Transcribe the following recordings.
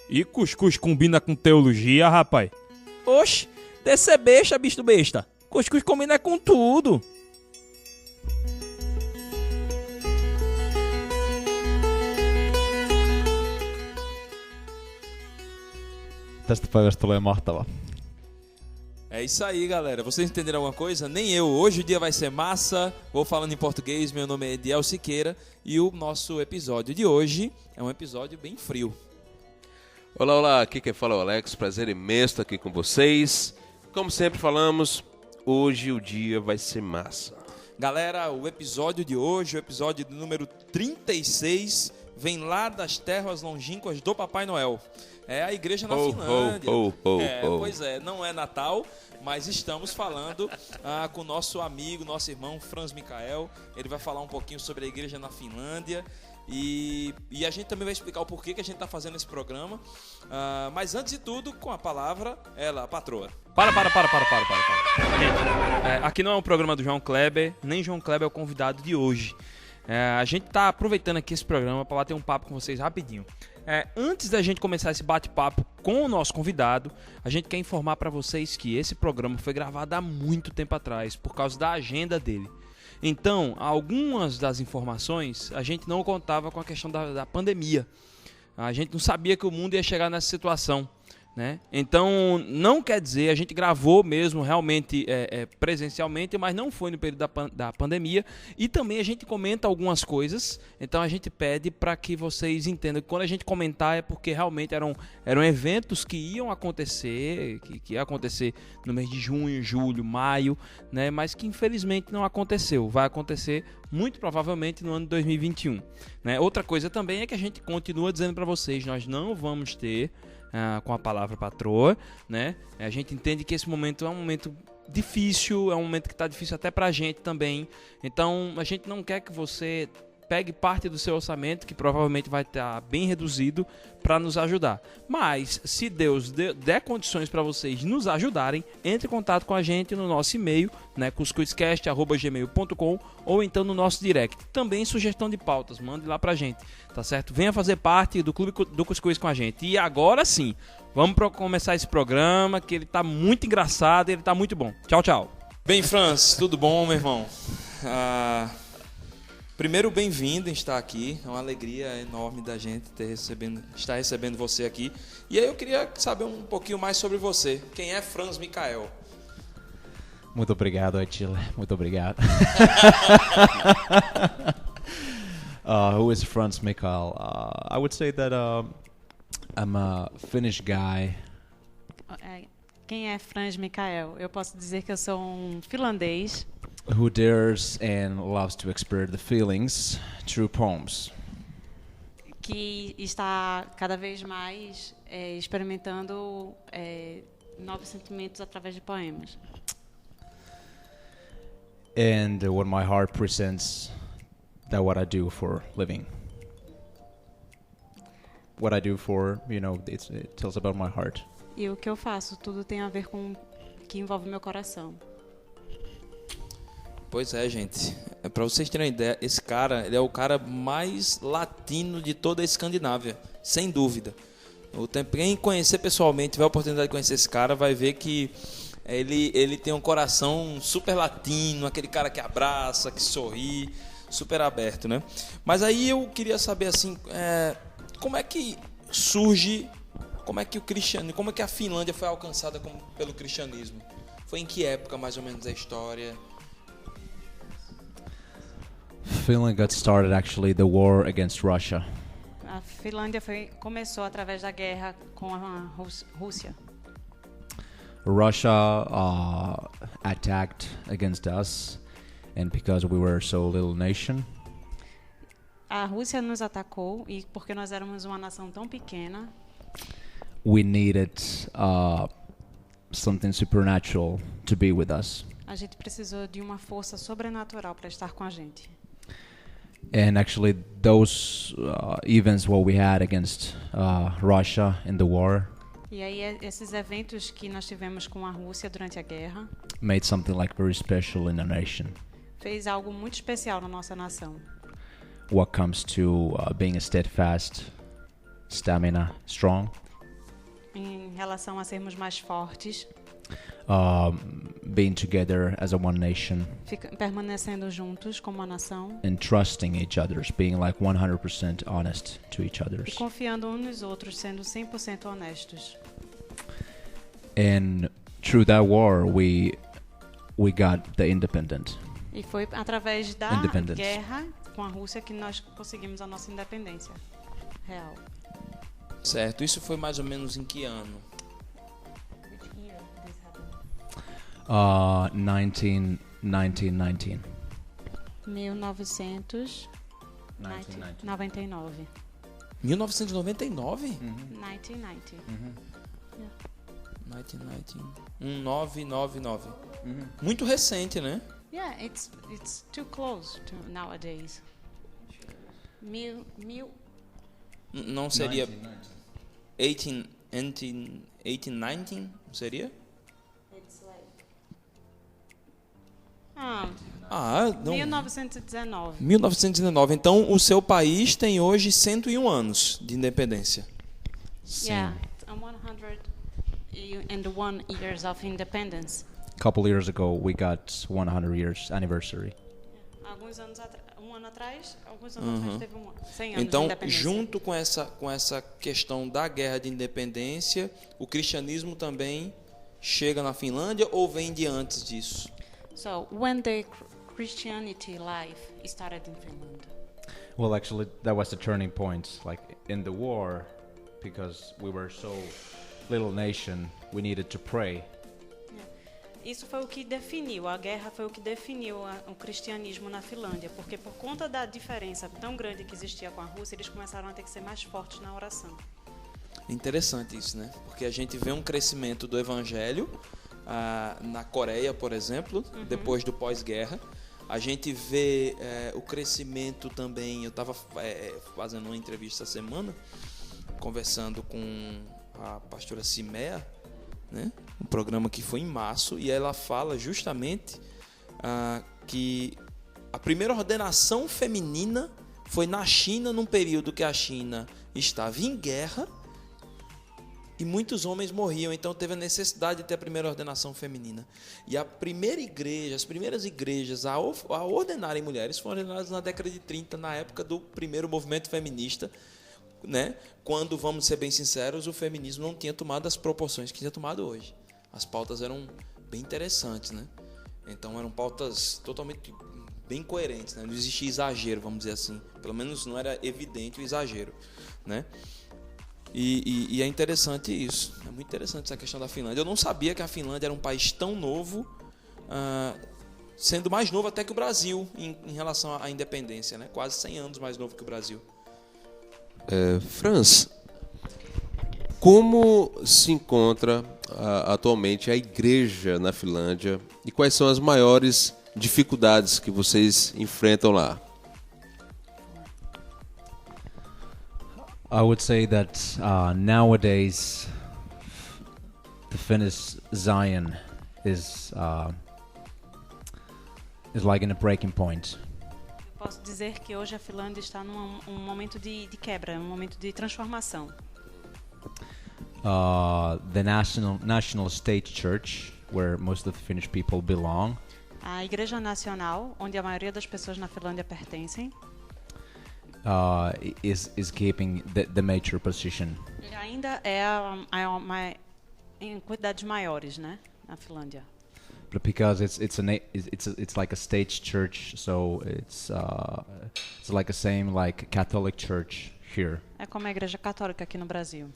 E cuscuz combina com teologia, rapaz? Oxe, desse é besta, bicho besta. Cuscuz combina com tudo. Tästä päivästä tulee mahtava. É isso aí, galera. Vocês entenderam alguma coisa? Nem eu. Hoje o dia vai ser massa. Vou falando em português. Meu nome é Ediel Siqueira. E o nosso episódio de hoje é um episódio bem frio. Olá, olá. Aqui quem fala é o Alex. Prazer imenso estar aqui com vocês. Como sempre falamos, hoje o dia vai ser massa. Galera, o episódio de hoje, o episódio número 36, vem lá das terras longínquas do Papai Noel. É a igreja na Finlândia. Pois é, não é Natal, mas estamos falando com o nosso amigo, nosso irmão Franz Mikael. Ele vai falar um pouquinho sobre a igreja na Finlândia. E a gente também vai explicar o porquê que a gente está fazendo esse programa. Mas antes de tudo, com a palavra, ela, a patroa. Para. Gente, aqui não é um programa do João Kleber, nem João Kleber é o convidado de hoje. A gente está aproveitando aqui esse programa para bater um papo com vocês rapidinho. Antes da gente começar esse bate-papo com o nosso convidado, a gente quer informar para vocês que esse programa foi gravado há muito tempo atrás, por causa da agenda dele. Então, algumas das informações, a gente não contava com a questão da pandemia. A gente não sabia que o mundo ia chegar nessa situação, né? Então, não quer dizer, a gente gravou mesmo realmente presencialmente, mas não foi no período da pandemia. E também a gente comenta algumas coisas, então a gente pede para que vocês entendam que quando a gente comentar é porque realmente eram eventos que iam acontecer, que ia acontecer no mês de junho, julho, maio, né? Mas que infelizmente não aconteceu. Vai acontecer muito provavelmente no ano de 2021, né? Outra coisa também é que a gente continua dizendo para vocês, nós não vamos ter com a palavra patroa, né? A gente entende que esse momento é um momento difícil, é um momento que está difícil até pra gente também. Então a gente não quer que você pegue parte do seu orçamento, que provavelmente vai estar bem reduzido, para nos ajudar. Mas se Deus der condições para vocês nos ajudarem, entre em contato com a gente no nosso e-mail, né, cuscuzcast@gmail.com, ou então no nosso direct. Também sugestão de pautas, mande lá pra gente, tá certo? Venha fazer parte do Clube do Cuscuz com a gente. E agora sim, vamos começar esse programa, que ele tá muito engraçado e ele tá muito bom. Tchau, tchau. Bem, Franz, tudo bom, meu irmão? Primeiro, bem-vindo em estar aqui. É uma alegria enorme da gente estar recebendo você aqui. E aí eu queria saber um pouquinho mais sobre você. Quem é Franz Mikael? Muito obrigado, Achille. Muito obrigado. Who is Franz Mikael? I would say that I'm a Finnish guy. Quem é Franz Mikael? Eu posso dizer que eu sou um finlandês who dares and loves to express the feelings through poems. Que está cada vez mais experimentando novos sentimentos através de poemas. And what my heart presents, that what I do for living. What I do for, it tells about my heart. E o que eu faço, tudo tem a ver com o que envolve meu coração. Pois é, gente. Pra vocês terem uma ideia, esse cara, ele é o cara mais latino de toda a Escandinávia, sem dúvida. Quem conhecer pessoalmente, tiver a oportunidade de conhecer esse cara, vai ver que ele tem um coração super latino, aquele cara que abraça, que sorri, super aberto, né? Mas aí eu queria saber, assim, como é que surge, como é que a Finlândia foi alcançada pelo cristianismo? Foi em que época, mais ou menos, a história? Finland got started actually the war against Russia. A Finlândia começou através da guerra com a Rússia. Russia attacked against us, and because we were so little nation. A Rússia nos atacou e porque nós éramos uma nação tão pequena, we needed something supernatural to be with us. A gente precisou de uma força sobrenatural para estar com a gente. And actually, those events what we had against Russia in the war. E aí esses eventos que nós tivemos com a Rússia durante a guerra made something like very special in a nation. Fez algo muito especial na nossa nação. What comes to being a steadfast, stamina, strong. em relação a sermos mais fortes, being together as a one nation, permanecendo juntos como uma nação and trusting each others, being like 100% honest to each e others. confiando uns nos outros, sendo 100% honestos. And through that war, we got the independent. E foi através da Independence. guerra com a Rússia que nós conseguimos a nossa independência real. Certo, isso foi mais ou menos em que ano? 1919. 1999. 1999? 1990. 1999. Muito recente, né? Yeah, it's too close to nowadays. Não seria 1819? Não seria? Não. 1919. 1919. Então, o seu país tem hoje 101 anos de independência. Yeah, 101 years of independence. A couple years ago, we got 100 years anniversary. Alguns anos atrás, alguns anos atrás teve 100 anos de Então, independência. junto com essa questão da guerra de independência, o cristianismo também chega na Finlândia ou vem de antes disso? So, when the Christianity life started in Finland? Well, actually, that was the turning point. Like in the war, because we were so little nation, we needed to pray. Isso foi o que definiu, a guerra foi o que definiu o cristianismo na Finlândia, porque por conta da diferença tão grande que existia com a Rússia, eles começaram a ter que ser mais fortes na oração. Interessante isso, né? Porque a gente vê um crescimento do evangelho na Coreia, por exemplo, depois do pós-guerra. A gente vê o crescimento também. Eu estava fazendo uma entrevista essa semana, conversando com a pastora Simea, né? Um programa que foi em março, e ela fala justamente que a primeira ordenação feminina foi na China, num período que a China estava em guerra e muitos homens morriam, então teve a necessidade de ter a primeira ordenação feminina. E a primeira igreja, as primeiras igrejas a ordenarem mulheres foram ordenadas na década de 30, na época do primeiro movimento feminista, né? Quando, vamos ser bem sinceros, o feminismo não tinha tomado as proporções que tinha tomado hoje. As pautas eram bem interessantes, né? Então eram pautas totalmente bem coerentes, né? Não existia exagero, vamos dizer assim. Pelo menos não era evidente o exagero, né? E é interessante isso. É muito interessante essa questão da Finlândia. Eu não sabia que a Finlândia era um país tão novo, sendo mais novo até que o Brasil em relação à independência, né? Quase 100 anos mais novo que o Brasil. Franz, como se encontra atualmente a igreja na Finlândia e quais são as maiores dificuldades que vocês enfrentam lá? I would say that nowadays the Finnish Zion is like in a breaking point. Eu posso dizer que hoje a Finlândia está num momento de quebra, um momento de transformação. The national state church, where most of the Finnish people belong, A Igreja Nacional, onde a maioria das pessoas na Finlândia pertencem, is keeping the major position. ele ainda é em quantidades maiores, né, na Finlândia. But because it's like a state church, so it's like the same like Catholic church here. É como a Igreja Católica aqui no Brasil.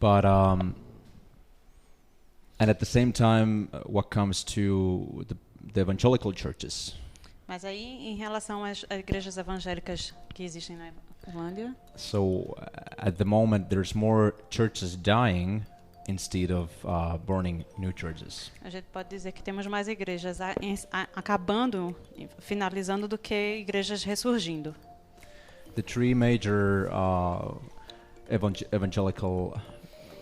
But and at the same time, what comes to the evangelical churches? Mas aí, em relação às igrejas evangélicas que existem na Finlândia, So at the moment, there's more churches dying instead of burning new churches. a gente pode dizer que temos mais igrejas acabando, finalizando, do que igrejas ressurgindo. The three major evangelical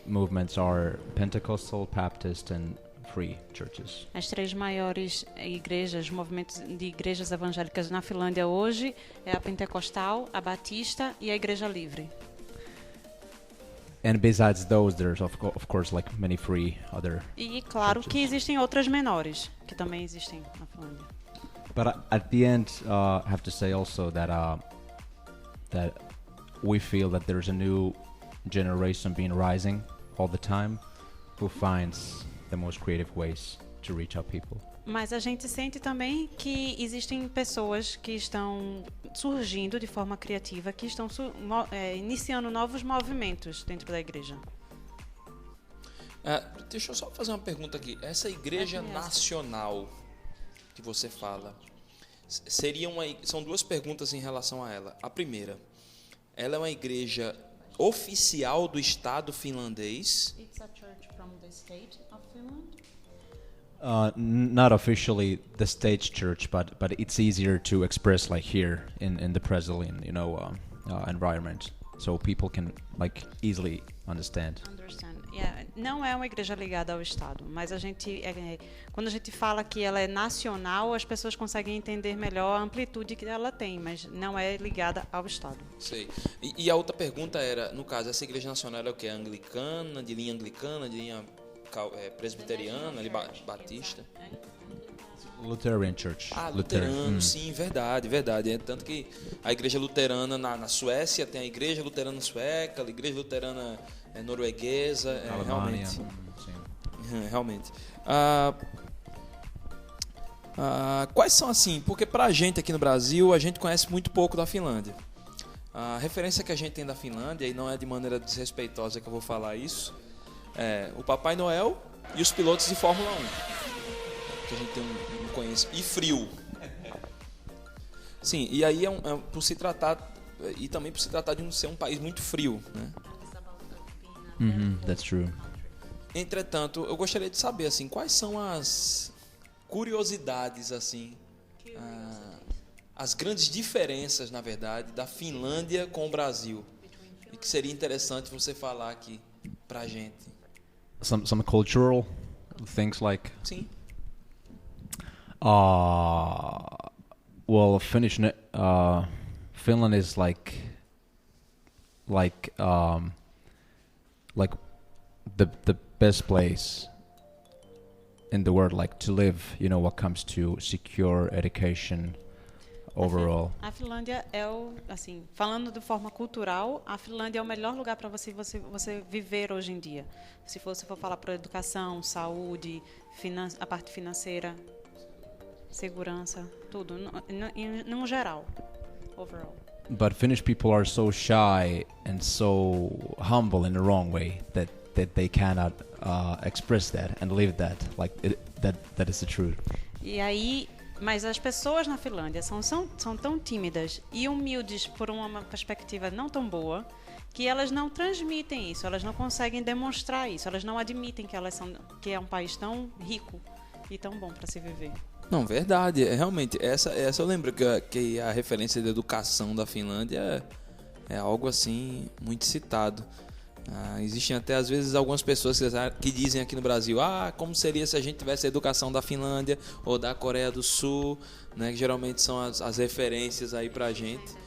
movements are Pentecostal, Baptist, and Free churches. As três maiores igrejas, movimentos de igrejas evangélicas na Finlândia hoje é a Pentecostal, a Batista e a Igreja Livre. And besides those, there's of course like many free other. E claro que existem outras menores, que também existem na Finlândia. But at the end, I have to say also that that we feel that there's a new generation being rising all the time, who finds the most creative ways to reach out people. Mas a gente sente também que existem pessoas que estão surgindo de forma criativa, que estão iniciando novos movimentos dentro da igreja. Deixa eu só fazer uma pergunta aqui. Essa igreja nacional que você fala, são duas perguntas em relação a ela. A primeira, ela é uma igreja oficial do Estado finlandês? It's a church from the state of Finland. Not officially the state church, but it's easier to express like here in the Brazilian, environment, so people can like easily understand. Yeah. Não é uma igreja ligada ao Estado, mas quando a gente fala que ela é nacional, as pessoas conseguem entender melhor a amplitude que ela tem, mas não é ligada ao Estado. Sei. E a outra pergunta era, no caso, essa igreja nacional é o que? Anglicana, de linha presbiteriana, batista? Lutheran Church. Luterano, sim, verdade. Tanto que a igreja luterana na Suécia tem a igreja luterana sueca, a igreja luterana norueguesa, Alemanha, realmente. sim. Realmente. Quais são assim? Porque pra gente aqui no Brasil, a gente conhece muito pouco da Finlândia. A referência que a gente tem da Finlândia, e não é de maneira desrespeitosa que eu vou falar isso, é o Papai Noel e os pilotos de Fórmula 1. Que a gente tem um conhecimento. E frio. Sim, e aí por se tratar, e também por se tratar de ser um país muito frio, né? That's true. Entretanto, eu gostaria de saber assim, quais são as curiosidades assim, as grandes diferenças, na verdade, da Finlândia com o Brasil, e que seria interessante você falar aqui pra gente. Some cultural things like. Sim. Well, Finland is like the best place in the world, like to live. What comes to secure education overall. A Finlândia falando de forma cultural, a Finlândia é o melhor lugar para você viver hoje em dia. Se você for falar para educação, saúde, a parte financeira, segurança, tudo, no geral, overall. But Finnish people are so shy and so humble in the wrong way that they cannot express that and live that. Like that is the truth. E aí, mas as pessoas na Finlândia são tão tímidas e humildes por uma perspectiva não tão boa que elas não transmitem isso, elas não conseguem demonstrar isso, elas não admitem que é um país tão rico e tão bom para se viver. Não, verdade. Realmente, essa eu lembro que a referência da educação da Finlândia é algo assim muito citado. Existem até às vezes algumas pessoas que dizem aqui no Brasil, como seria se a gente tivesse a educação da Finlândia ou da Coreia do Sul, né, que geralmente são as referências aí pra gente.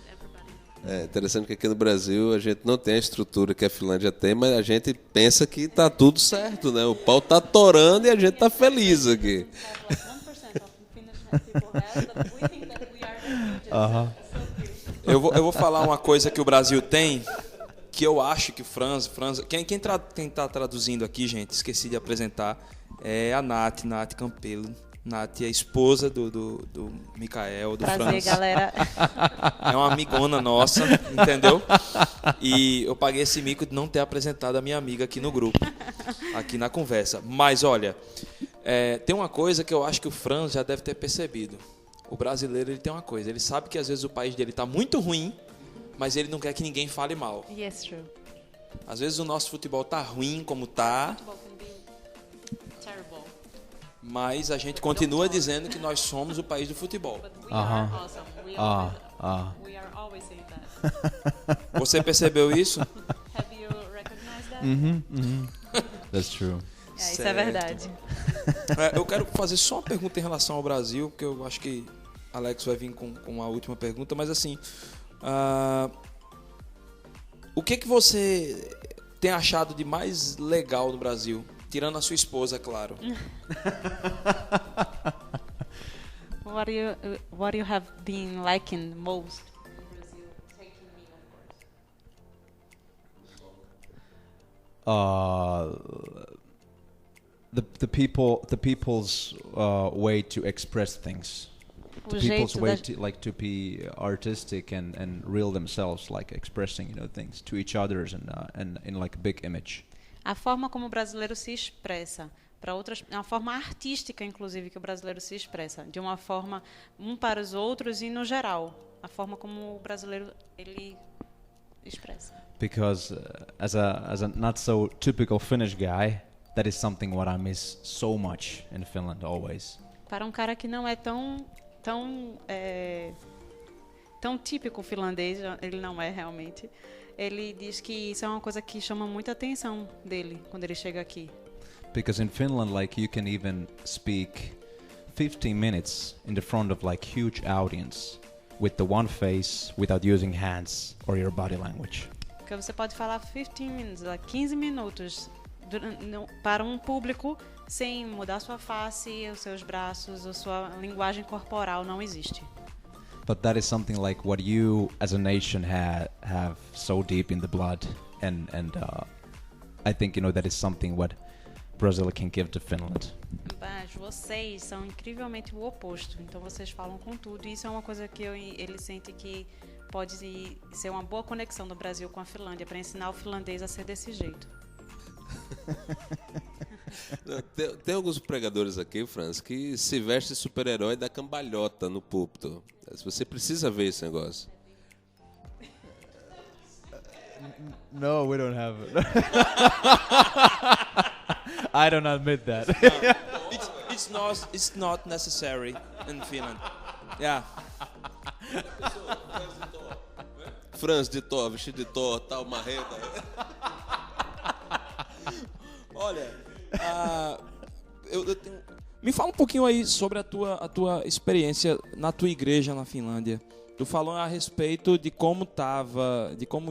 É interessante que aqui no Brasil a gente não tem a estrutura que a Finlândia tem, mas a gente pensa que tá tudo certo, né? O pau tá torando e a gente tá feliz aqui. Eu vou falar uma coisa que o Brasil tem, que eu acho que o Franz quem tá traduzindo aqui, gente, esqueci de apresentar, é a Nath Campelo. Nath é a esposa do Mikael, do Prazer, Franz. galera. É uma amigona nossa, entendeu? E eu paguei esse mico de não ter apresentado a minha amiga aqui no grupo, aqui na conversa. Mas, olha, tem uma coisa que eu acho que o Franz já deve ter percebido. O brasileiro, ele tem uma coisa, ele sabe que às vezes o país dele está muito ruim, mas ele não quer que ninguém fale mal. Yes, true. Às vezes o nosso futebol tá ruim como tá, mas a gente continua dizendo que nós somos o país do futebol. Você percebeu isso? Have you recognized that? That's true. Isso é verdade. Eu quero fazer só uma pergunta em relação ao Brasil, porque eu acho que Alex vai vir com a última pergunta, mas assim, o que você tem achado de mais legal no Brasil? Tirando a sua esposa, é claro. What you have been liking most? The people's way to express things. O The people's jeito way da, to like to be artistic and real themselves, like expressing things to each others and in like a big image. a forma como o brasileiro se expressa para outras, é uma forma artística, inclusive, que o brasileiro se expressa, de uma forma para os outros e no geral, a forma como o brasileiro ele expressa. Because as a not so typical Finnish guy, that is something what I miss so much in Finland always. Para um cara que não é tão típico finlandês, ele não é realmente. Ele diz que isso é uma coisa que chama muita atenção dele quando ele chega aqui. Because in Finland, like, you can even speak 15 minutes in the front of like huge audience with the one face without using hands or your body language. Porque você pode falar 15 minutos para um público sem mudar sua face, os seus braços, a sua linguagem corporal não existe. But that is something like what you as a nation have so deep in the blood, and I think that is something what Brazil can give to Finland. Mas vocês são incrivelmente o oposto. Então vocês falam com tudo. E isso é uma coisa que ele sente que pode ser uma boa conexão do Brasil com a Finlândia para ensinar o finlandês a ser desse jeito. Tem alguns pregadores aqui, Franz, que se veste super-herói da cambalhota no púlpito. Você precisa ver esse negócio. No, we don't have it. I don't admit that. It's not necessary in Finland. Yeah. Franz de Thor, vestido de Thor, tal, marreta. Olha, eu tenho... Me fala um pouquinho aí sobre a tua experiência na tua igreja na Finlândia. Tu falou a respeito de como tava, de qual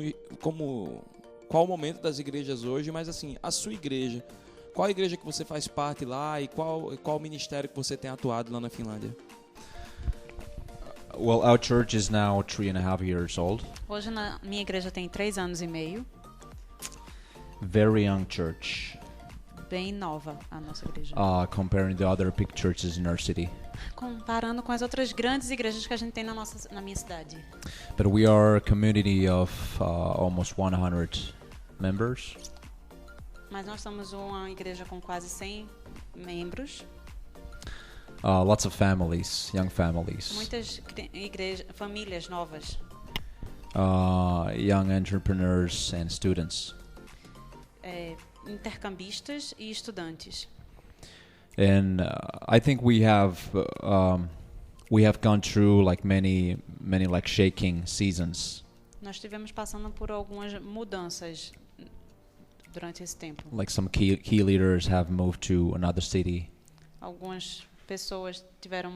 o momento das igrejas hoje, mas assim, a sua igreja, qual a igreja que você faz parte lá e qual o ministério que você tem atuado lá na Finlândia? Well, our church is now 3.5 years old. Hoje na minha igreja tem 3 anos e meio. Very young church. Bem nova a nossa igreja. Comparing the other big churches in our city. Comparando com as outras grandes igrejas que a gente tem na minha cidade. But we are a community of almost 100 members. Mas nós somos uma igreja com quase 100 membros. Lots of families, young families. Muitas famílias novas. Young entrepreneurs and students. Intercambistas e estudantes. And I think we have gone through like many like shaking seasons. Nós estivemos passando por algumas mudanças durante esse tempo. Like some key leaders have moved to another city. Algumas pessoas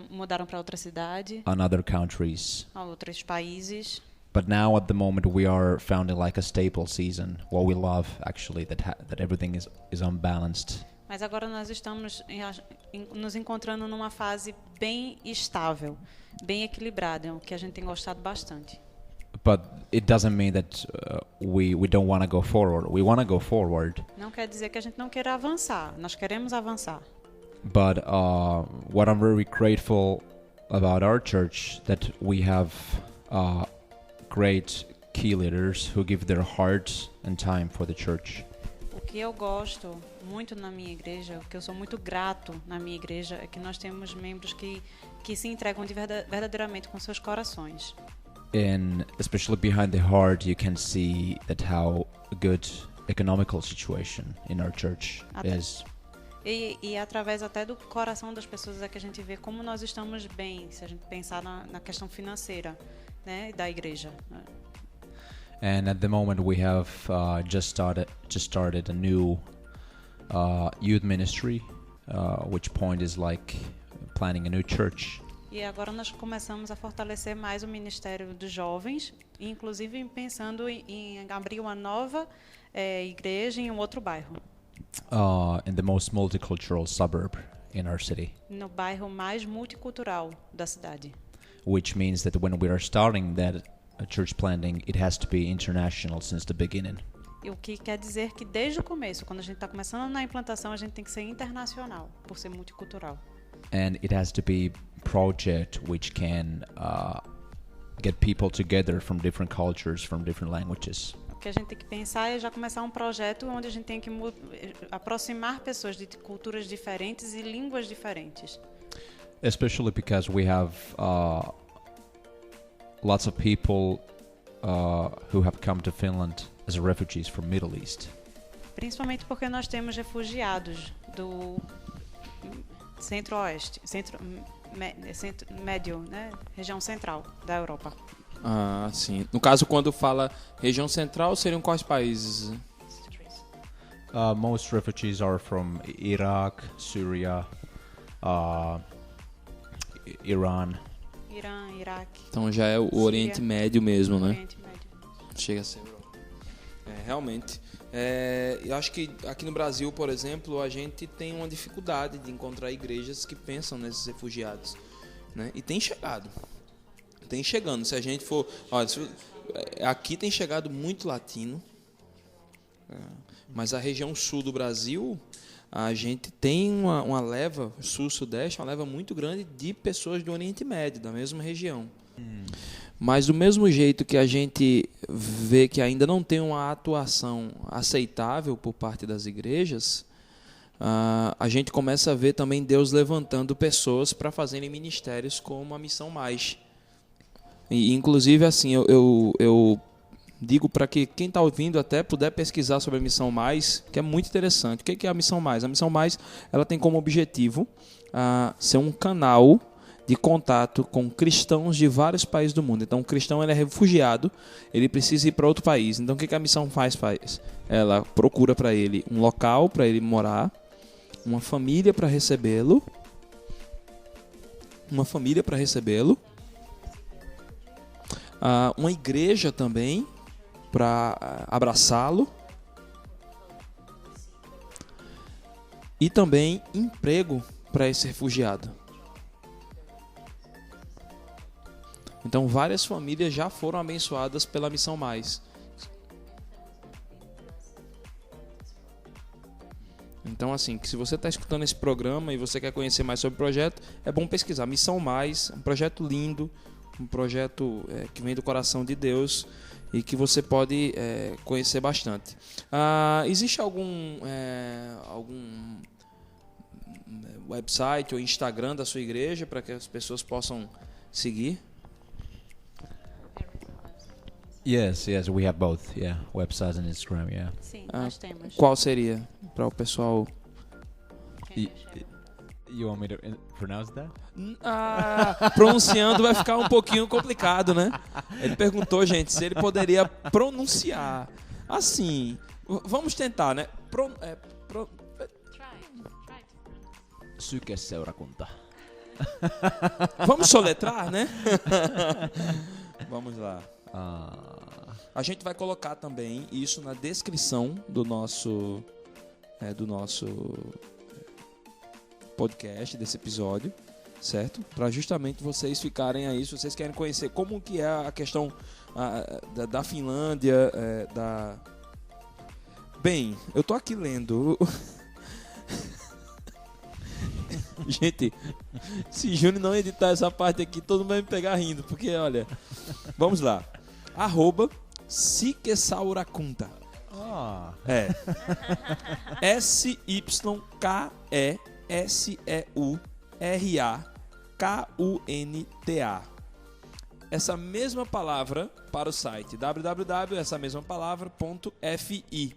mudaram para outra cidade. And other countries. A outros países. But now at the moment we are founding like a stable season. What we love actually that everything is unbalanced. Mas agora nós estamos nos encontrando numa fase bem estável, bem equilibrada, o que a gente tem gostado bastante. But it doesn't mean that we don't want to go forward. We want to go forward. Não quer dizer que a gente não queira avançar. Nós queremos avançar. But what I'm very grateful about our church that we have great key leaders who give their heart and time for the church. O que eu gosto muito na minha igreja, o que eu sou muito grato na minha igreja é que nós temos membros que se entregam verdadeiramente com seus corações. And especially behind the heart you can see that how good economical situation in our church is. E através até do coração das pessoas é que a gente vê como nós estamos bem, se a gente pensar na questão financeira, né, da igreja. And at the moment we have just started a new youth ministry, which point is like planning a new church. E agora nós começamos a fortalecer mais o ministério dos jovens, inclusive pensando em abrir uma nova igreja em um outro bairro, in the most multicultural suburb in our city, no bairro mais multicultural da cidade. which means that when we are starting that church planting, it has to be international since the beginning. E o que quer dizer que desde o começo, quando a gente está começando na implantação, a gente tem que ser internacional, por ser multicultural. And it has to be project which can get people together from different cultures, from different languages. O que a gente tem que pensar é já começar um projeto onde a gente tem que aproximar pessoas de culturas diferentes e línguas diferentes. Especially because we have lots of people who have come to Finland as refugees from Middle East. Principalmente porque nós temos refugiados do centro-oeste, médio, né? Região central da Europa. Ah, sim. No caso, quando fala região central, seriam quais países? Most refugees are from Iraq, Syria, Iran. Irã, Iraque, Então já é o Síria. Oriente Médio mesmo, né? Oriente Médio. Chega a ser Europa. Realmente. Eu acho que aqui no Brasil, por exemplo, a gente tem uma dificuldade de encontrar igrejas que pensam nesses refugiados, né? E tem chegado. Tem chegando. Se a gente for... Olha, aqui tem chegado muito latino. Mas a região sul do Brasil, a gente tem uma leva, sul-sudeste, uma leva muito grande de pessoas do Oriente Médio, da mesma região. Mas do mesmo jeito que a gente vê que ainda não tem uma atuação aceitável por parte das igrejas, a gente começa a ver também Deus levantando pessoas para fazerem ministérios como a Missão Mais. E, inclusive, assim, eu digo para que quem está ouvindo até puder pesquisar sobre a Missão Mais, que é muito interessante. O que é a Missão Mais? A Missão Mais, ela tem como objetivo ser um canal de contato com cristãos de vários países do mundo. Então, o cristão ele é refugiado, ele precisa ir para outro país. Então, o que a missão faz? Ela procura para ele um local para ele morar, uma família para recebê-lo, uma igreja também para abraçá-lo e também emprego para esse refugiado. Então, várias famílias já foram abençoadas pela Missão Mais. Então, assim, que se você está escutando esse programa e você quer conhecer mais sobre o projeto, é bom pesquisar. Missão Mais, um projeto lindo, um projeto que vem do coração de Deus e que você pode conhecer bastante. Existe algum website ou Instagram da sua igreja para que as pessoas possam seguir? Yes, we have both. Yeah, websites and Instagram. Yeah. Sim, nós temos. Qual seria para o pessoal? You want me to pronounce that? Pronunciando vai ficar um pouquinho complicado, né? Ele perguntou, gente, se ele poderia pronunciar. Assim, vamos tentar, né? Sykeseurakunta. Vamos soletrar, né? Vamos lá. A gente vai colocar também isso na descrição do nosso podcast, desse episódio, certo? Para justamente vocês ficarem aí, se vocês querem conhecer como que é a questão da Finlândia, Bem, eu tô aqui lendo... Gente, se Júnior não editar essa parte aqui, todo mundo vai me pegar rindo, porque, olha... Vamos lá. @Sykesaurakunta. SYKESEURAKUNTA. Essa mesma palavra para o site www.essa-mesma-palavra.fi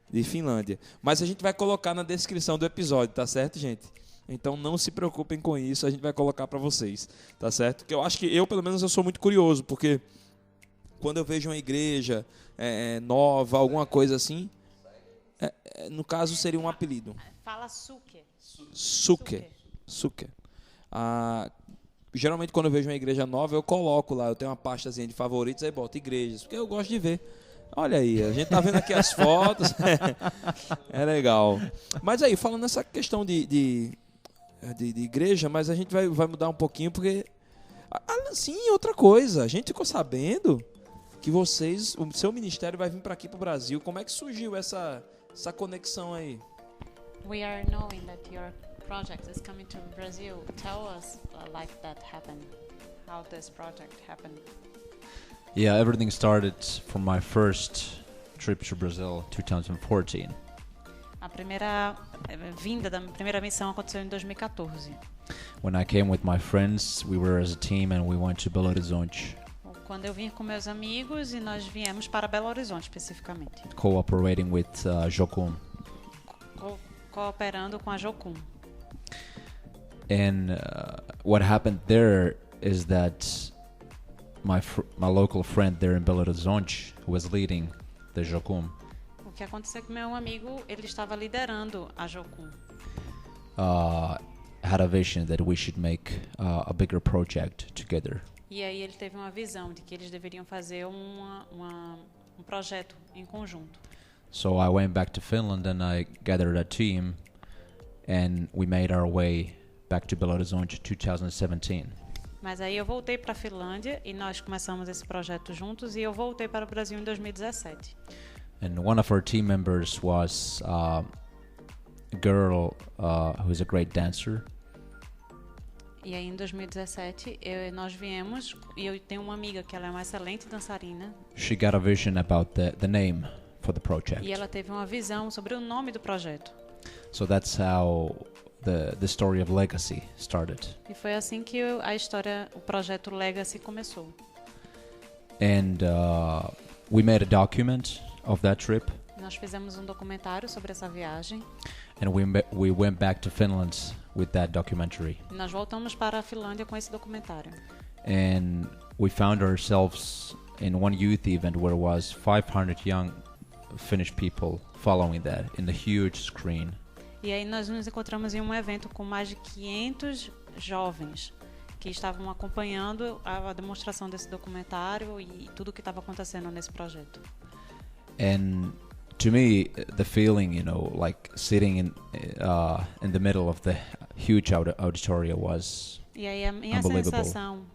de Finlândia. Mas a gente vai colocar na descrição do episódio, tá certo, gente? Então não se preocupem com isso, a gente vai colocar para vocês, tá certo? Porque eu acho que pelo menos eu sou muito curioso, porque quando eu vejo uma igreja nova, alguma coisa assim, no caso seria um apelido. Fala Suke. Suke. Geralmente quando eu vejo uma igreja nova, eu coloco lá, eu tenho uma pastazinha de favoritos, aí boto igrejas, porque eu gosto de ver Olha aí, a gente tá vendo aqui as fotos. É legal. Mas aí, falando nessa questão de igreja, mas a gente vai mudar um pouquinho, porque... sim, outra coisa. A gente ficou sabendo que o seu ministério vai vir para aqui, pro Brasil. Como é que surgiu essa conexão aí? We are knowing that your project is coming to Brazil. Tell us like that happened. How this project happened. Yeah, everything started from my first trip to Brazil, 2014. A primeira vinda da primeira missão aconteceu em 2014. When I came with my friends, we were as a team and we went to Belo Horizonte, Quando eu vim com meus amigos e nós viemos para Belo Horizonte especificamente, cooperating with Jocum. cooperando com a Jocum. And what happened there is that my local friend there in Belo Horizonte, who was leading the Jocum, O que aconteceu com meu amigo, ele estava liderando a Jocum. had a vision that we should make a bigger project together. E aí ele teve uma visão de que eles deveriam fazer um projeto em conjunto. So I went back to Finland and I gathered a team and we made our way back to Belo Horizonte 2017. Mas aí eu voltei para a Finlândia e nós começamos esse projeto juntos e eu voltei para o Brasil em 2017. And one of our team members was a girl who is a great dancer. E aí em 2017 nós viemos e eu tenho uma amiga que ela é uma excelente dançarina. She got a vision about the name for the project. E ela teve uma visão sobre o nome do projeto. So that's how the story of Legacy started. E foi assim que o projeto Legacy começou. And we made a document of that trip. Nós fizemos um documentário sobre essa viagem. And we went back to Finland with that documentary. E nós voltamos para a Finlândia com esse documentário. And we found ourselves in one youth event where was 500 young Finnish people following that in the huge screen. E aí nós nos encontramos em um evento com mais de 500 jovens que estavam acompanhando a demonstração desse documentário e tudo o que estava acontecendo nesse projeto. And to me, the feeling, like sitting in the middle of the huge auditorium was E aí a minha unbelievable. sensação,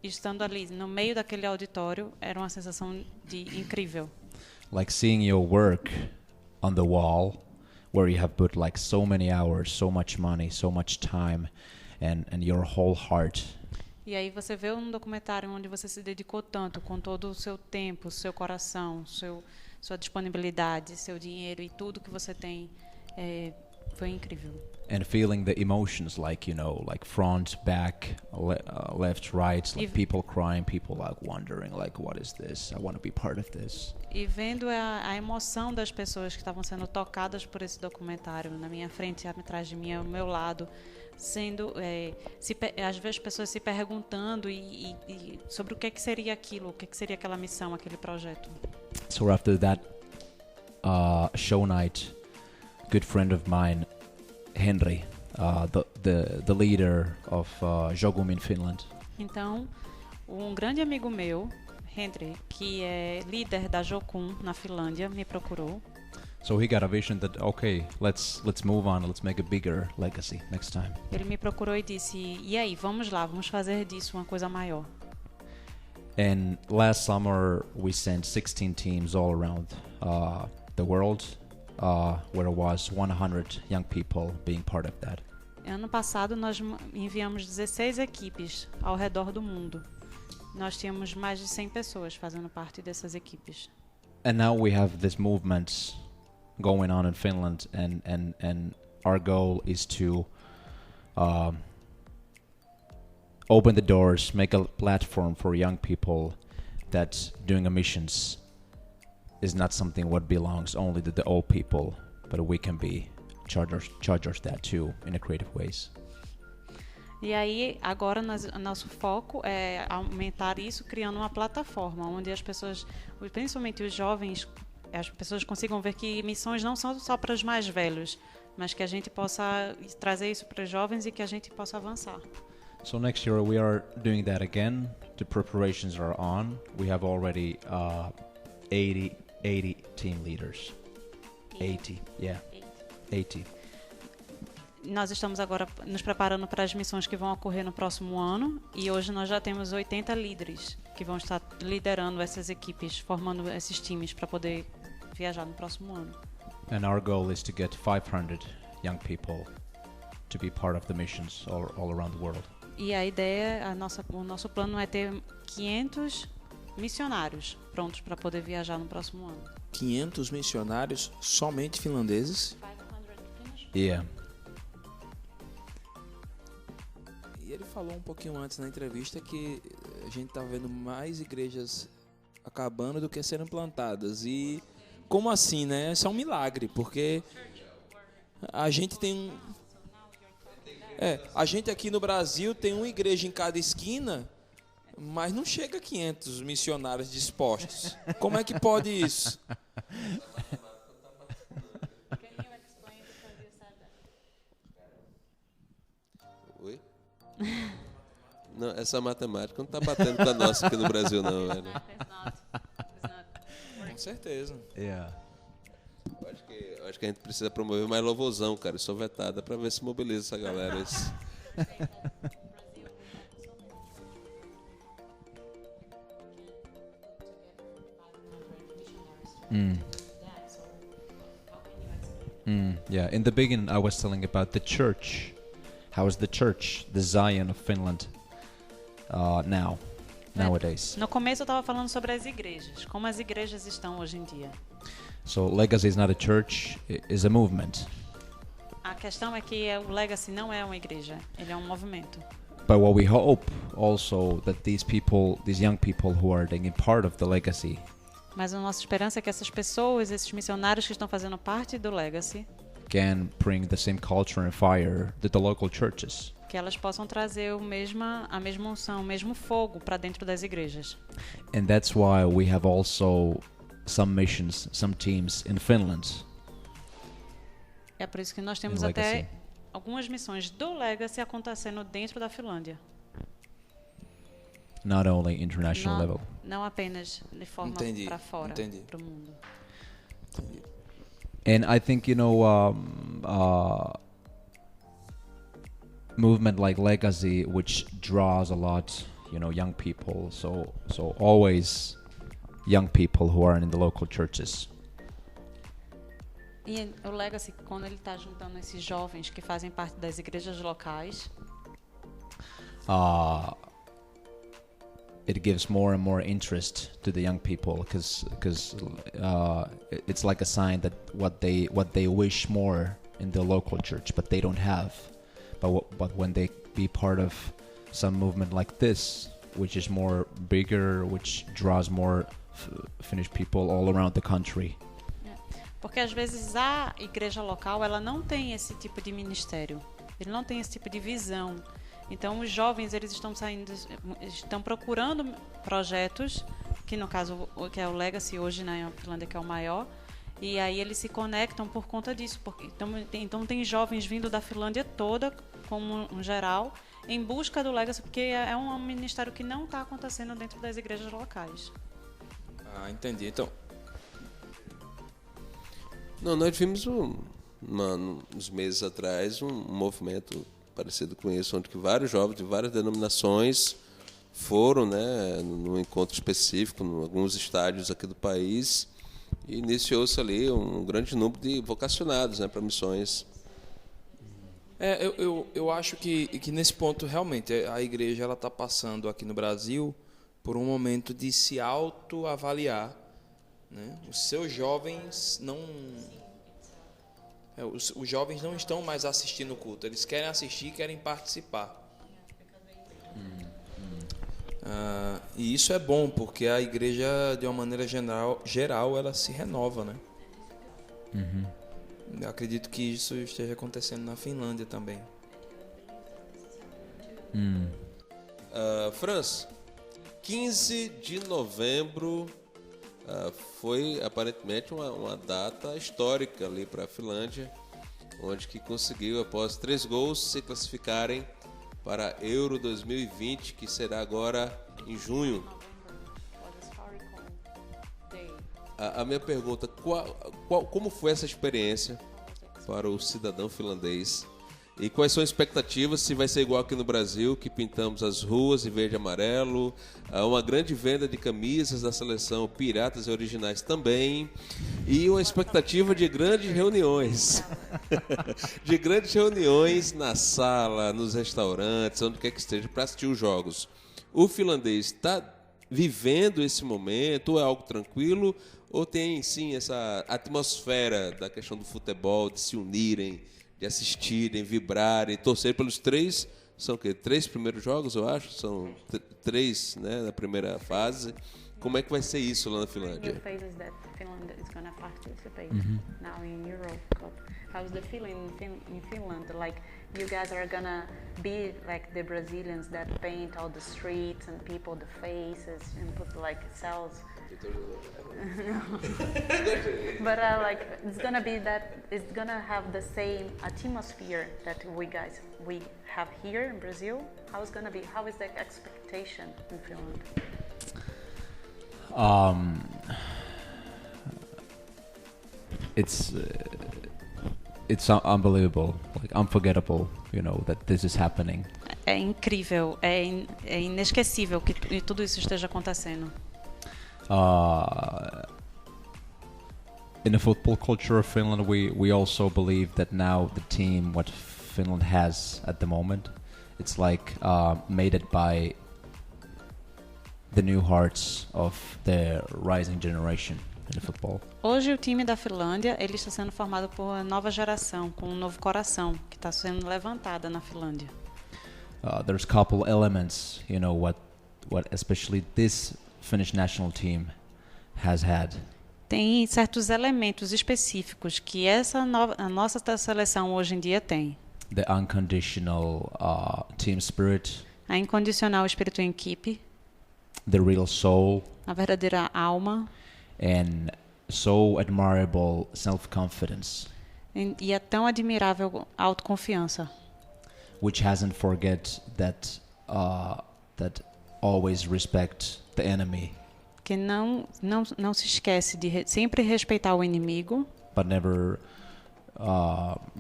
estando ali no meio daquele auditório, era uma sensação de incrível. Like seeing your work on the wall, where you have put like so many hours, so much money, so much time, and your whole heart. E aí você vê um documentário onde você se dedicou tanto, com todo o seu tempo, seu coração, sua disponibilidade, seu dinheiro e tudo que você tem, foi incrível. And feeling the emotions, like like front, back, left, right, like people crying, people like wondering, like what is this? I want to be part of this. E vendo a emoção das pessoas que estavam sendo tocadas por esse documentário na minha frente, atrás de mim, ao meu lado, sendo às vezes pessoas se perguntando e sobre o que seria aquilo, o que seria aquela missão, aquele projeto. So after that show night, a good friend of mine, Henry, the leader of Jocum in Finland. Então, um grande amigo meu, Henry, que é líder da Jocum na Finlândia, me procurou. So he got a vision that let's move on, let's make a bigger legacy next time. Ele me procurou e disse: "E aí, vamos lá, vamos fazer disso uma coisa maior." And last summer we sent 16 teams all around the world, where was 100 young people being part of that. Ano passado nós enviamos 16 equipes ao redor do mundo. Nós tínhamos mais de 100 pessoas fazendo parte dessas equipes. And now we have this movement going on in Finland, and our goal is to open the doors, make a platform for young people that doing a missions is not something what belongs only to the old people, but we can be chargers that too in a creative ways. E aí, agora nosso foco é aumentar isso criando uma plataforma onde as pessoas, principalmente os jovens, as pessoas consigam ver que missões não são só para os mais velhos, mas que a gente possa trazer isso para os jovens e que a gente possa avançar. So next year we are doing that again. The preparations are on. We have already 80 80 team leaders. 80, yeah. 80. Nós estamos agora nos preparando para as missões que vão ocorrer no próximo ano e hoje nós já temos 80 líderes que vão estar liderando essas equipes, formando esses times para poder viajar no próximo ano. And our goal is to get 500 young people to be part of the missions all around the world. E a ideia, o nosso plano é ter 500 missionários prontos para poder viajar no próximo ano. 500 missionários somente finlandeses? Yeah. E ele falou um pouquinho antes na entrevista que a gente tá vendo mais igrejas acabando do que sendo plantadas. E como assim, né? Isso é um milagre, porque a gente tem a gente aqui no Brasil tem uma igreja em cada esquina, mas não chega a 500 missionários dispostos. Como é que pode isso? Oi? Não, essa matemática não tá batendo com a nossa aqui no Brasil, não, velho. Com certeza. Yeah. Eu acho que a gente precisa promover mais louvorzão, cara. Eu sou vetada pra ver se mobiliza essa galera. Isso. Yeah, in the beginning I was telling about the church. How is the church, the Zion of Finland, nowadays? No começo eu estava falando sobre as igrejas, como as igrejas estão hoje em dia. So Legacy is not a church, is a movement. A questão é que o Legacy não é uma igreja, ele é um movimento. But what we hope also that these young people who are taking part of the Legacy, mas a nossa esperança é que essas pessoas, esses missionários que estão fazendo parte do Legacy, can bring the same culture and fire to the local churches. Que elas possam trazer a mesma unção, o mesmo fogo para dentro das igrejas. And that's why we have also some missions, some teams in Finland. É por isso que nós temos até algumas missões do Legacy acontecendo dentro da Finlândia. Not only international level. Não apenas de forma para fora, para o mundo. Entendi. And I think, movement like Legacy, which draws a lot, young people. So always young people who are in the local churches. E o Legacy, quando ele está juntando esses jovens que fazem parte das igrejas locais, it gives more and more interest to the young people because it's like a sign that what they wish more in the local church, but they don't have. But when they be part of some movement like this, which is more bigger, which draws more Finnish people all around the country. Porque às vezes a igreja local ela não tem esse tipo de ministério, ele não tem esse tipo de visão. Então os jovens eles estão procurando projetos que no caso que é o Legacy hoje na Finlândia que é o maior, e aí eles se conectam por conta disso, porque então tem jovens vindo da Finlândia toda como um geral em busca do Legacy, porque é um ministério que não está acontecendo dentro das igrejas locais. Entendi. Então não, nós vimos uns meses atrás um movimento parecido com isso, onde que vários jovens de várias denominações foram, né, num encontro específico, em alguns estádios aqui do país, e iniciou-se ali um grande número de vocacionados, né, para missões. Eu acho que nesse ponto realmente a igreja ela está passando aqui no Brasil por um momento de se autoavaliar, né? Os seus jovens os jovens não estão mais assistindo o culto, eles querem assistir, querem participar. E isso é bom, porque a igreja, de uma maneira geral ela se renova, né? Eu acredito que isso esteja acontecendo na Finlândia também. Franz, 15 de novembro foi aparentemente uma data histórica ali para a Finlândia, onde que conseguiu, após 3 gols, se classificarem para Euro 2020, que será agora em junho. A minha pergunta, como foi essa experiência para o cidadão finlandês? E quais são as expectativas, se vai ser igual aqui no Brasil, que pintamos as ruas em verde e amarelo, uma grande venda de camisas da seleção Piratas e Originais também, e uma expectativa de grandes reuniões. De grandes reuniões na sala, nos restaurantes, onde quer que esteja, para assistir os jogos. O finlandês está vivendo esse momento, ou é algo tranquilo, ou tem sim essa atmosfera da questão do futebol, de se unirem, de assistirem, vibrarem, torcer pelos três, são o quê? 3 primeiros jogos, eu acho, são 3, né, na primeira fase. Como é que vai ser isso lá na Finlândia? Phases that Finland is going to participate now in Euro Cup. How's the feeling in Finland? Like you guys are going to be like the Brazilians that paint all the streets and people the faces and put like cells. But like it's gonna be that it's gonna have the same atmosphere that we have here in Brazil. How is the expectation in Finland? It's unbelievable, like unforgettable, you know, that this is happening. É incrível, é inesquecível que tudo isso esteja acontecendo. In the football culture of Finland, we also believe that now the team what Finland has at the moment, it's like made it by the new hearts of the rising generation in the football. Hoje o time da Finlândia ele está sendo formado por uma nova geração, com um novo coração que está sendo levantada na Finlândia. There's a couple elements, you know, what especially this Finnish national team has had. Tem certos elementos específicos que a nossa seleção hoje em dia tem. The unconditional team spirit. A incondicional espírito em equipe. The real soul. A verdadeira alma. And so admirable self-confidence. E é tão admirável a autoconfiança. Which hasn't forget that always respect the enemy. Que não se esquece de sempre respeitar o inimigo. But never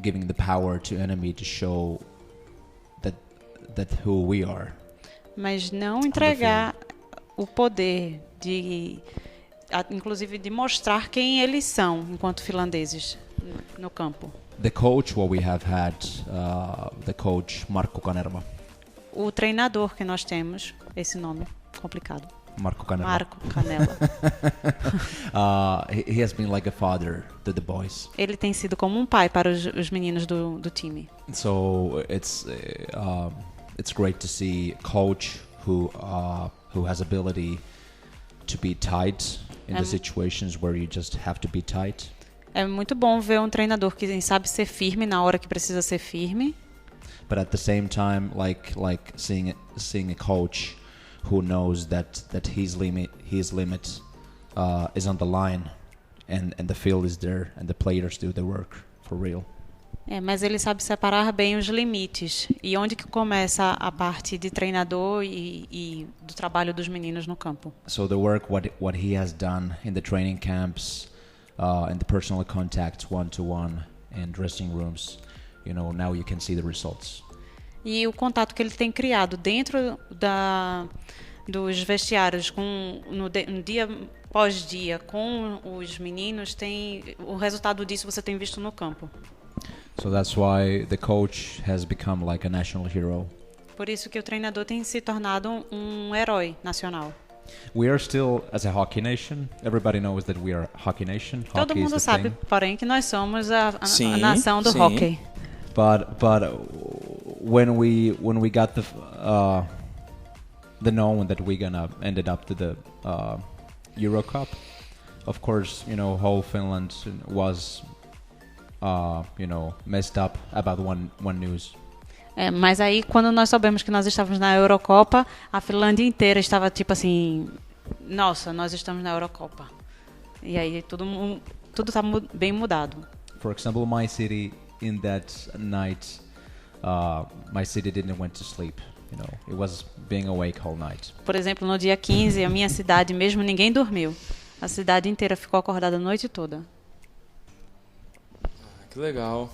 giving the power to enemy to show that who we are. Mas não entregar o poder inclusive de mostrar quem eles são enquanto finlandeses no campo. The coach what we have had, the coach Markku Kanerva. O treinador que nós temos, esse nome complicado. Markku Kanerva. Marco Canella. He has been like a father to the boys. Ele tem sido como um pai para os meninos do time. So it's great to see a coach who has ability to be tight in the situations where you just have to be tight. É muito bom ver um treinador que sabe ser firme na hora que precisa ser firme. But at the same time, like seeing a coach who knows that his limit is on the line, and the field is there, and the players do the work for real. Mas ele sabe separar bem os limites e onde que começa a parte de treinador e do trabalho dos meninos no campo. So the work what he has done in the training camps, in the personal contacts one-to-one and dressing rooms, you know, now you can see the results. E o contato que ele tem criado dentro dos vestiários no dia pós dia com os meninos, o resultado disso você tem visto no campo. So that's why the coach has become like a national hero. Por isso que o treinador tem se tornado um herói nacional. We are still as a hockey nation. Everybody knows that we are a hockey nation. Todo mundo sabe, porém, que nós somos a nação do sim. hockey. But when we got the known that we're gonna ended up to the Euro Cup, of course, you know, whole Finland was messed up about one news. Mas aí, quando nós soubemos que nós estávamos na Eurocopa, a Finlândia inteira estava tipo assim, nossa, nós estamos na Eurocopa. E aí tudo está bem mudado. For example, my city in that night, my city didn't went to sleep. You know, it was being awake all night. Por exemplo, no dia 15, a minha cidade mesmo ninguém dormiu. A cidade inteira ficou acordada a noite toda. Que legal.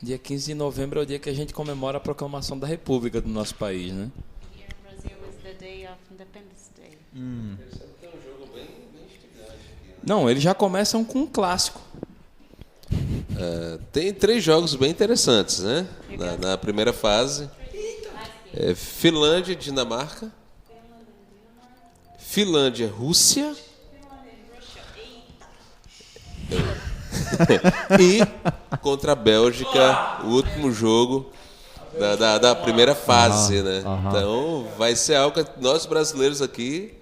Dia 15 de novembro é o dia que a gente comemora a proclamação da República do nosso país, né? Here in Brazil is the day of Independence Day. Não, eles já começam com um clássico. Tem 3 jogos bem interessantes, né? Na primeira fase. Finlândia e Dinamarca. Finlândia e Rússia. E contra a Bélgica, o último jogo da primeira fase, né? Então vai ser algo que nós brasileiros aqui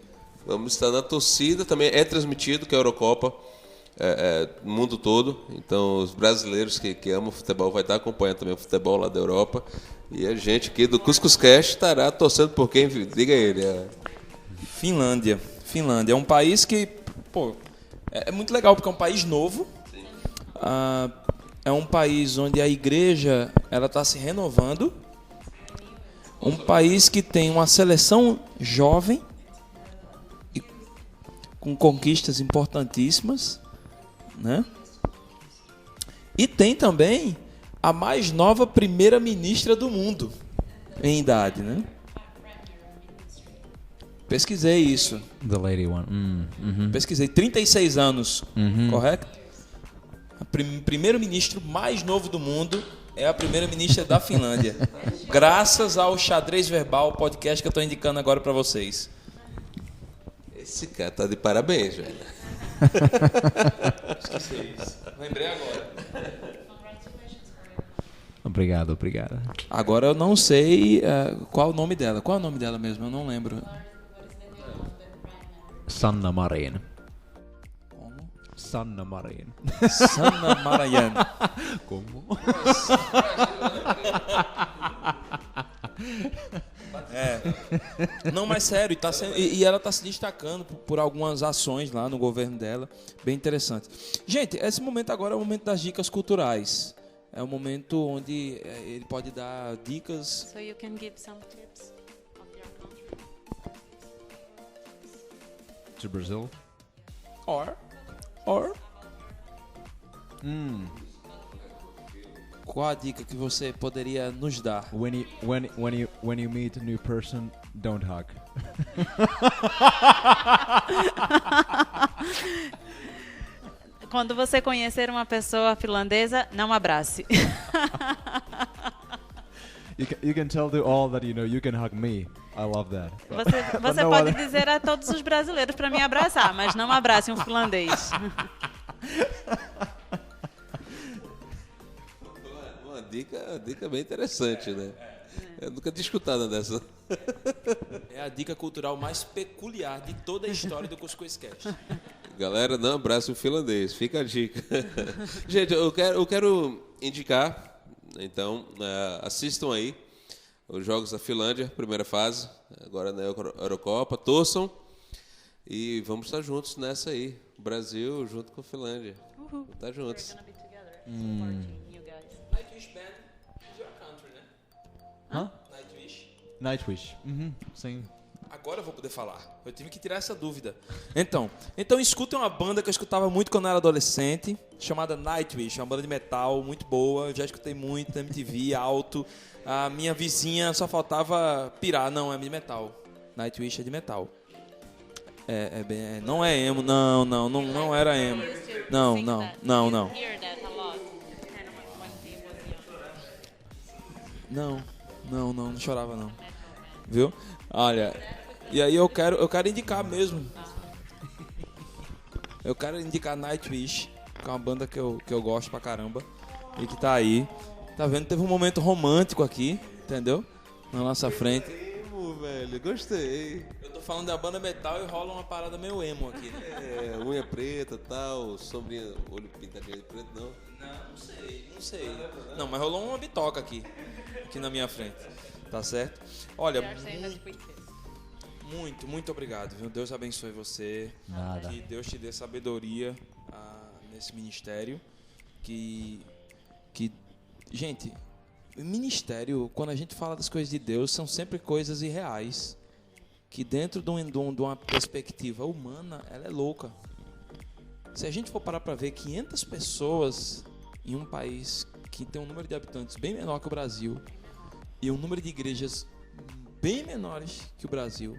vamos estar na torcida. Também é transmitido, que é a Eurocopa, no mundo todo. Então os brasileiros que amam futebol vai estar acompanhando também o futebol lá da Europa. E a gente aqui do Cuscuz Cast estará torcendo por quem? Diga ele. Finlândia. Finlândia é um país que, pô, é muito legal porque é um país novo. É um país onde a igreja ela está se renovando. Um país que tem uma seleção jovem e com conquistas importantíssimas, né? E tem também a mais nova primeira-ministra do mundo em idade, né? Pesquisei isso. The lady one. Pesquisei 36 anos, correto? O primeiro-ministro mais novo do mundo é a primeira-ministra da Finlândia. Graças ao Xadrez Verbal, podcast que eu estou indicando agora para vocês. Esse cara tá de parabéns, velho. Esqueci isso. Lembrei agora. Obrigado. Agora eu não sei qual o nome dela. Qual é o nome dela mesmo? Eu não lembro. Sanna Marin. Como? Sanna Marin. Sanna Marin. Como? Não, mas sério, e ela está se destacando por algumas ações lá no governo dela, bem interessante. Gente, esse momento agora é o momento das dicas culturais. É o momento onde ele pode dar dicas. So you can give some tips of your country. To Brazil. Or. Qual a dica que você poderia nos dar? When you meet a new person, don't hug. Quando você conhecer uma pessoa finlandesa, não abrace. You can tell to all that you can hug me. I love that. Você pode dizer a todos os brasileiros para me abraçar, mas não abrace um finlandês. Uma dica bem interessante, né? Eu nunca tinha escutado dessa. É a dica cultural mais peculiar de toda a história do Cuscuz Cast. Galera, não abraça o finlandês. Fica a dica. Gente, eu quero indicar, então, assistam aí os jogos da Finlândia, primeira fase, agora na Eurocopa, torçam e vamos estar juntos nessa aí. Brasil junto com a Finlândia. Vamos estar juntos. Nightwish Band is your country, né? Hã? Nightwish. Nightwish. Sim. Agora eu vou poder falar. Eu tive que tirar essa dúvida. Então escutem uma banda que eu escutava muito quando eu era adolescente, chamada Nightwish, uma banda de metal muito boa. Eu já escutei muito na MTV, alto. A minha vizinha só faltava pirar. Não, é de metal. Nightwish é de metal. Não é emo, não era emo. Não. Não chorava não. Viu? Olha, e aí eu quero indicar mesmo. Eu quero indicar Nightwish, que é uma banda que eu gosto pra caramba e que tá aí. Tá vendo? Teve um momento romântico aqui, entendeu? Na nossa frente. Emo, velho, gostei. Eu tô falando da banda metal e rola uma parada meio emo aqui, né? Unha preta, tal, sombrinha, olho pintadinho de preto, não. Não sei. Não, mas rolou uma bitoca aqui na minha frente. Tá certo? Olha, muito obrigado, viu? Deus abençoe você. Nada. Que Deus te dê sabedoria nesse ministério. Gente, ministério, quando a gente fala das coisas de Deus, são sempre coisas irreais. Que dentro de uma perspectiva humana, ela é louca. Se a gente for parar para ver 500 pessoas em um país que tem um número de habitantes bem menor que o Brasil e um número de igrejas bem menores que o Brasil,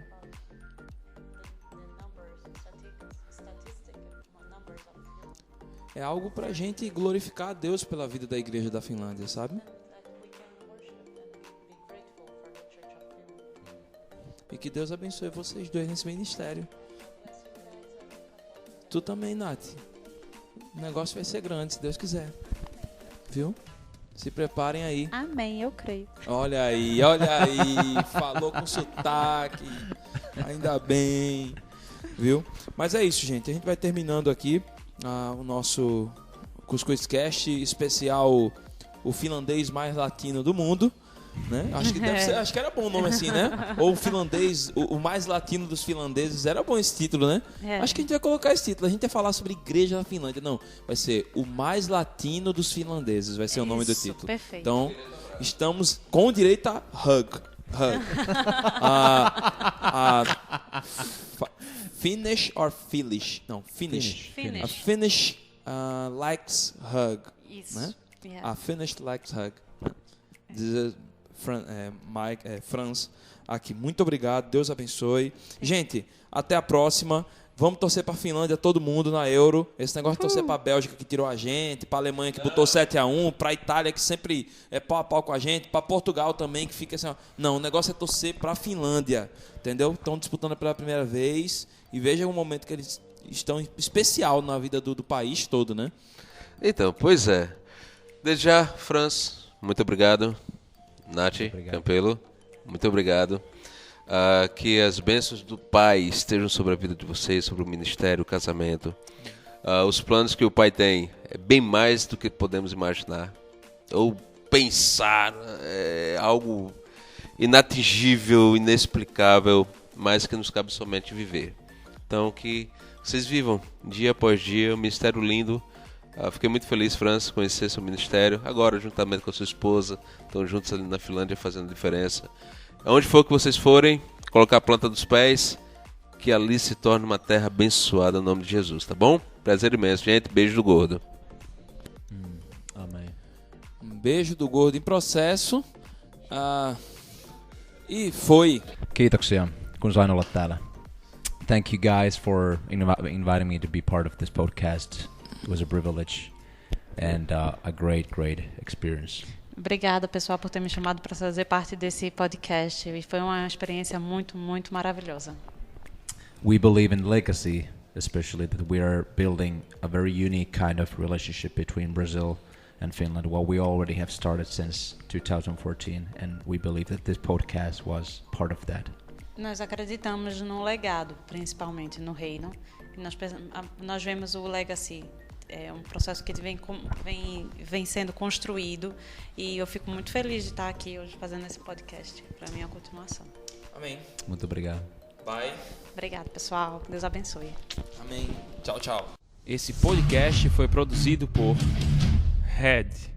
é algo pra gente glorificar a Deus pela vida da igreja da Finlândia, sabe? E que Deus abençoe vocês dois nesse ministério. Tu também, Nath. O negócio vai ser grande, se Deus quiser. Viu? Se preparem aí. Amém, eu creio. Olha aí. Falou com sotaque. Ainda bem. Viu? Mas é isso, gente. A gente vai terminando aqui o nosso Cuscuzcast especial, o finlandês mais latino do mundo. Né? Acho que deve ser, acho que era bom o nome assim, né? Ou o finlandês, o mais latino dos finlandeses. Era bom esse título, né? Acho que a gente vai colocar esse título. A gente vai falar sobre igreja da Finlândia. Não, vai ser o mais latino dos finlandeses. Vai ser o nome do título. Perfeito. Então, estamos com direito a hug. Finnish or Finnish? Não, Finnish. Finnish. A Finnish likes hug. Isso. Né? Yeah. A Finnish likes hug. This is Franz aqui. Muito obrigado. Deus abençoe. Gente, até a próxima. Vamos torcer para a Finlândia, todo mundo na Euro. Esse negócio de torcer para a Bélgica que tirou a gente, para a Alemanha que botou 7-1, para a Itália que sempre é pau a pau com a gente, para Portugal também que fica assim, ó. Não, o negócio é torcer para a Finlândia, entendeu? Estão disputando pela primeira vez e veja o momento que eles estão especial na vida do país todo, né? Então, pois é. Desde já, Franz, muito obrigado. Nath, Campelo, muito obrigado. Que as bênçãos do Pai estejam sobre a vida de vocês, sobre o ministério, o casamento. Os planos que o Pai tem é bem mais do que podemos imaginar ou pensar. É algo inatingível, inexplicável, mas que nos cabe somente viver. Então, que vocês vivam dia após dia, um ministério lindo. Fiquei muito feliz, Franz, conhecer seu ministério. Agora, juntamente com a sua esposa, estão juntos ali na Finlândia fazendo diferença. Onde for que vocês forem, colocar a planta dos pés, que ali se torne uma terra abençoada no nome de Jesus, tá bom? Prazer imenso, gente. Beijo do gordo. Amém. Um beijo do gordo em processo. E foi. Kiitoksia, kun sain olla täällä. Thank you guys for inviting me to be part of this podcast. It was a privilege and a great experience. Obrigada, pessoal, por ter me chamado para fazer parte desse podcast. E foi uma experiência muito, muito maravilhosa. We believe in legacy, especially that we are building a very unique kind of relationship between Brazil and Finland. Well, we already have started since 2014, and we believe that this podcast was part of that. Nós acreditamos no legado, principalmente no reino. E nós vemos o legacy. É um processo que vem sendo construído e eu fico muito feliz de estar aqui hoje fazendo esse podcast. Para mim é a continuação. Amém. Muito obrigado. Bye. Obrigado, pessoal. Deus abençoe. Amém. Tchau, tchau. Esse podcast foi produzido por Red.